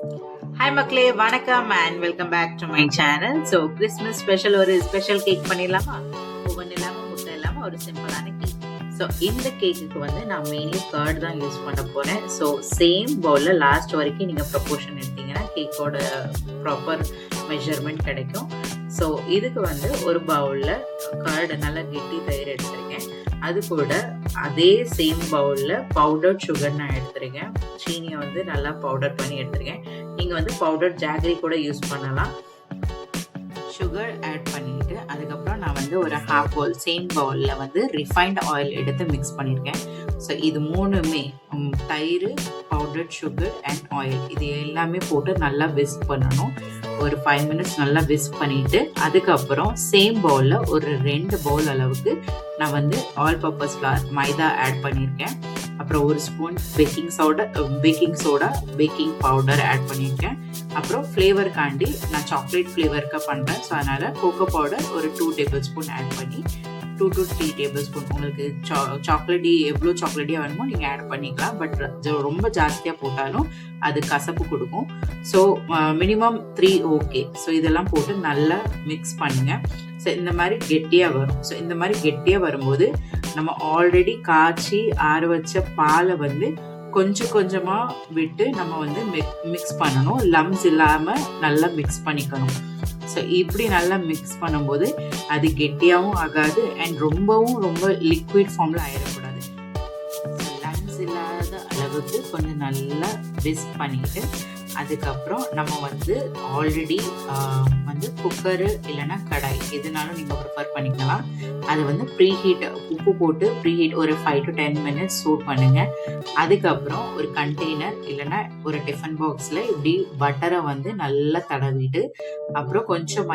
Hi மக்களே, வணக்கம் and welcome back to my channel. So Christmas special ஒரு special cake பண்ணிடலாமா? ஓவன் இல்லாம முட்டை இல்லாம ஒரு சிம்பிளான கேக். ஸோ இந்த கேக்குக்கு வந்து நான் மெயின்லி கர்ட் தான் யூஸ் பண்ண போறேன். ஸோ சேம் பவுல்ல லாஸ்ட் வரைக்கும் நீங்க ப்ரொபோர்ஷன் எடுத்தீங்கன்னா கேக்கோட ப்ராப்பர் மெஷர்மெண்ட் கிடைக்கும். ஸோ இதுக்கு வந்து ஒரு பவுல்ல கர்டு நல்லா கெட்டி தயிர் எடுத்திருக்கேன். அது கூட அதே சேம் பவுல்ல பவுடர் சுகர் நான் எடுத்திருக்கேன். சீனியை வந்து நல்லா பவுடர் பண்ணி எடுத்திருக்கேன். நீங்க வந்து பவுடர் ஜாகரி கூட யூஸ் பண்ணலாம். சுகர் ஆட் பண்ணிட்டு அதுக்கப்புறம் நான் வந்து ஒரு ஹாஃப் பவுல் சேம் பவுல்ல வந்து ரிஃபைண்ட் ஆயில் எடுத்து மிக்ஸ் பண்ணியிருக்கேன். ஸோ இது மூணுமே தயிர், பவுடர் சுகர் அண்ட் ஆயில் இது எல்லாமே போட்டு நல்லா விஸ்க் பண்ணணும். ஒரு 5 மினிட்ஸ் நல்லா விஸ்க் பண்ணிட்டு அதுக்கப்புறம் சேம் பவுல்ல ஒரு 2 பவுல் அளவுக்கு நான் வந்து all purpose flour maida add பண்ணியிருக்கேன். அப்புறம் ஒரு spoon baking soda baking powder add பண்ணியிருக்கேன். அப்புறம் ஃப்ளேவருக்காண்டி நான் சாக்லேட் ஃப்ளேவருக்கு பண்ணுறேன். ஸோ அதனால் கோகோ பவுடர் ஒரு 2 டேபிள் ஸ்பூன் ஆட் பண்ணி 2 to 3 டேபிள் ஸ்பூன் உங்களுக்கு சாக்லேட்டி எவ்வளோ சாக்லேட்டியாக வேணுமோ நீங்கள் ஆட் பண்ணிக்கலாம். பட் ரொம்ப ஜாஸ்தியாக போட்டாலும் அது கசப்பு கொடுக்கும். So minimum 3 okay. ஸோ இதெல்லாம் போட்டு நல்லா மிக்ஸ் பண்ணுங்க. ஸோ இந்த மாதிரி கெட்டியாக வரும். ஸோ இந்த மாதிரி கெட்டியாக வரும்போது நம்ம ஆல்ரெடி காய்ச்சி ஆற வச்ச பாலை வந்து கொஞ்சம் கொஞ்சமாக விட்டு நம்ம வந்து மிக்ஸ் பண்ணணும். லம்ஸ் இல்லாமல் நல்லா மிக்ஸ் பண்ணிக்கணும். ஸோ இப்படி நல்லா மிக்ஸ் பண்ணும்போது அது கெட்டியாகவும் ஆகாது அண்ட் ரொம்ப லிக்விட் ஃபார்மில் ஆயிடக்கூடாது. லம்ஸ் இல்லாத அளவுக்கு கொஞ்சம் நல்லா விஸ்க் பண்ணிட்டு அதுக்கப்புறம் நம்ம வந்து ஆல்ரெடி வந்து குக்கரு இல்லைன்னா கடாய் எதுனாலும் நீங்கள் ப்ரிஃபர் பண்ணிக்கலாம். அது வந்து ப்ரீஹீட் உப்பு போட்டு ப்ரீஹீட் ஒரு 5 to 10 மினிட்ஸ் சூட் பண்ணுங்கள். அதுக்கப்புறம் ஒரு கண்டெய்னர் இல்லைன்னா ஒரு டிஃபன் பாக்ஸில் இப்படி பட்டரை வந்து நல்லா தடவிட்டு அப்புறம் கொஞ்சம்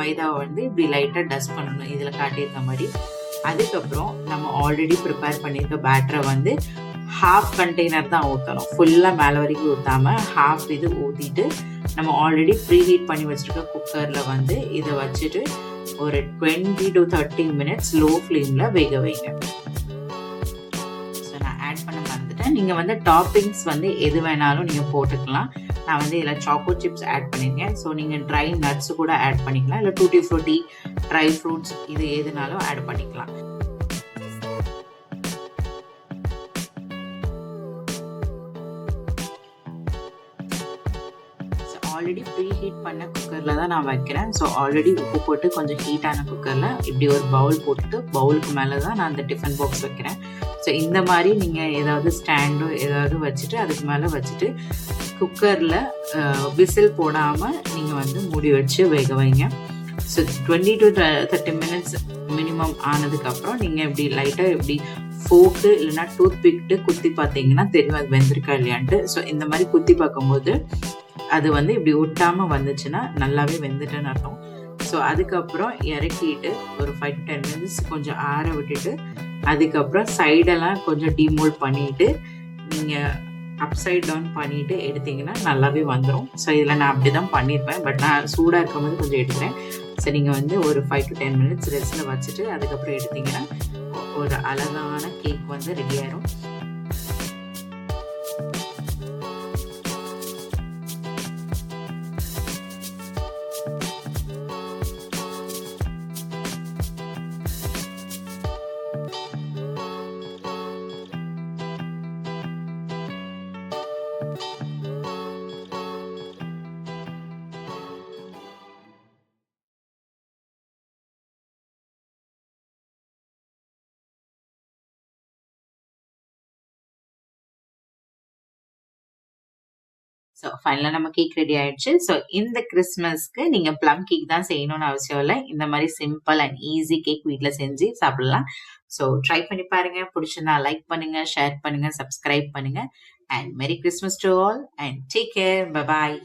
மைதாவை வந்து இப்படி லைட்டாக டஸ்ட் பண்ணணும் இதில் காட்டியிருக்க மாதிரி. அதுக்கப்புறம் நம்ம ஆல்ரெடி ப்ரிப்பேர் பண்ணியிருக்க பேட்டரை வந்து ஹாஃப் கண்டெய்னர் தான் ஊற்றணும். ஃபுல்லாக மேலே வரைக்கும் ஊற்றாமல் ஹாஃப் இது ஊற்றிட்டு நம்ம ஆல்ரெடி ப்ரீஹீட் பண்ணி வச்சுருக்க குக்கரில் வந்து இதை வச்சுட்டு ஒரு 20 to 30 மினிட்ஸ் லோ ஃப்ளேமில் வேக வைங்க. ஸோ நான் ஆட் பண்ண மறந்துட்டேன். நீங்கள் வந்து டாப்பிங்ஸ் வந்து எது வேணாலும் நீங்கள் போட்டுக்கலாம். நான் வந்து இதில் சாக்கோ சிப்ஸ் ஆட் பண்ணியிருக்கேன். ஸோ நீங்கள் ட்ரை நட்ஸ் கூட ஆட் பண்ணிக்கலாம். இல்லை டூட்டி ஃப்ரூட்டி, ட்ரை ஃப்ரூட்ஸ் இது எதுனாலும் ஆட் பண்ணிக்கலாம். ஆல்ரெடி ப்ரீ ஹீட் பண்ண குக்கரில் தான் நான் வைக்கிறேன். ஸோ ஆல்ரெடி உப்பு போட்டு கொஞ்சம் ஹீட்டான குக்கரில் இப்படி ஒரு பவுல் போட்டுட்டு பவுலுக்கு மேலே தான் நான் அந்த டிஃபன் பாக்ஸ் வைக்கிறேன். ஸோ இந்த மாதிரி நீங்கள் ஏதாவது ஸ்டாண்டோ ஏதாவது வச்சுட்டு அதுக்கு மேலே வச்சுட்டு குக்கரில் விசில் போடாமல் நீங்கள் வந்து மூடி வச்சு வேக வைங்க. ஸோ 20 to 30 மினிட்ஸ் மினிமம் ஆனதுக்கப்புறம் நீங்கள் இப்படி லைட்டாக இப்படி ஃபோக்கு இல்லைன்னா டூத் பிக்கிட்டு குத்தி பார்த்தீங்கன்னா தெரியும் அது வெந்திருக்கா இல்லையான்ட்டு. ஸோ இந்த மாதிரி குத்தி பார்க்கும்போது அது வந்து இப்படி ஒட்டாமல் வந்துச்சுன்னா நல்லாவே வெந்துட்டுன்னு அர்த்தம். ஸோ அதுக்கப்புறம் இறக்கிட்டு ஒரு 5 to 10 மினிட்ஸ் கொஞ்சம் ஆற விட்டுட்டு அதுக்கப்புறம் சைடெல்லாம் கொஞ்சம் டிமோல்ட் பண்ணிவிட்டு நீங்கள் அப்சைட் டவுன் பண்ணிவிட்டு எடுத்திங்கன்னா நல்லாவே வந்துடும். ஸோ இதில் நான் அப்படி தான் பண்ணியிருப்பேன். பட் நான் சூடாக இருக்கும்போது கொஞ்சம் எடுக்கிறேன். ஸோ நீங்கள் வந்து ஒரு 5 to 10 மினிட்ஸ் ரெஸ்ட்டில் வச்சுட்டு அதுக்கப்புறம் எடுத்திங்கன்னா ஒரு அழகான கேக் வந்து ரெடி ஆயிரும். ஸோ ஃபைனலாக நம்ம கேக் ரெடி ஆயிடுச்சு. ஸோ இந்த கிறிஸ்மஸ்க்கு நீங்கள் ப்ளம் கேக் தான் செய்யணும்னு அவசியம் இல்லை. இந்த மாதிரி சிம்பிள் அண்ட் ஈஸி கேக் வீட்டில் செஞ்சு சாப்பிடலாம். ஸோ ட்ரை பண்ணி பாருங்க. பிடிச்சிருந்தா லைக் பண்ணுங்க, ஷேர் பண்ணுங்க, சப்ஸ்கிரைப் பண்ணுங்க. அண்ட் மெரி Christmas to all and take care. Bye bye.